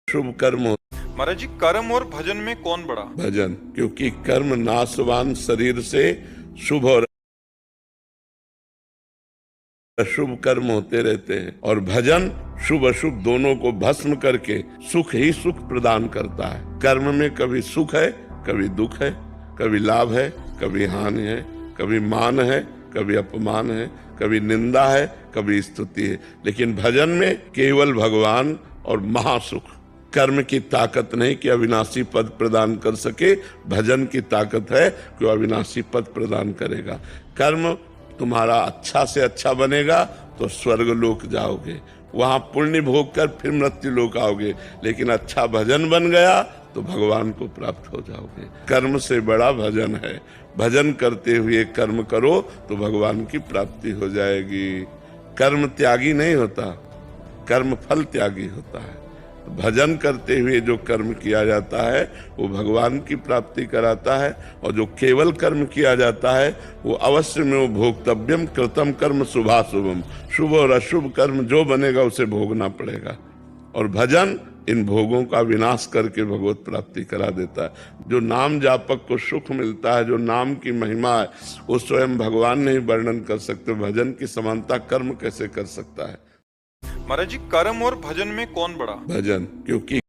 शुभ कर्म महाराज जी, कर्म और भजन में कौन बड़ा? भजन, क्योंकि कर्म नाशवान शरीर से शुभ और अशुभ कर्म होते रहते हैं, और भजन शुभ अशुभ दोनों को भस्म करके सुख ही सुख प्रदान करता है। कर्म में कभी सुख है, कभी दुख है, कभी लाभ है, कभी हानि है, कभी मान है, कभी अपमान है, कभी निंदा है, कभी स्तुति है। लेकिन भजन में केवल भगवान और महासुख। कर्म की ताकत नहीं कि अविनाशी पद प्रदान कर सके, भजन की ताकत है कि वो अविनाशी पद प्रदान करेगा। कर्म तुम्हारा अच्छा से अच्छा बनेगा तो स्वर्ग लोक जाओगे, वहां पुण्य भोग कर फिर मृत्यु लोक आओगे। लेकिन अच्छा भजन बन गया तो भगवान को प्राप्त हो जाओगे। कर्म से बड़ा भजन है। भजन करते हुए कर्म करो तो भगवान की प्राप्ति हो जाएगी। कर्म त्यागी नहीं होता, कर्म फल त्यागी होता है। भजन करते हुए जो कर्म किया जाता है वो भगवान की प्राप्ति कराता है, और जो केवल कर्म किया जाता है वो अवश्य में वो भोक्तव्यम कृतम कर्म शुभाशुभम, शुभ और अशुभ कर्म जो बनेगा उसे भोगना पड़ेगा। और भजन इन भोगों का विनाश करके भगवत प्राप्ति करा देता है। जो नाम जापक को सुख मिलता है, जो नाम की महिमा है, वो स्वयं भगवान नहीं वर्णन कर सकते। भजन की समानता कर्म कैसे कर सकता है? महाराज जी, कर्म और भजन में कौन बड़ा? भजन, क्योंकि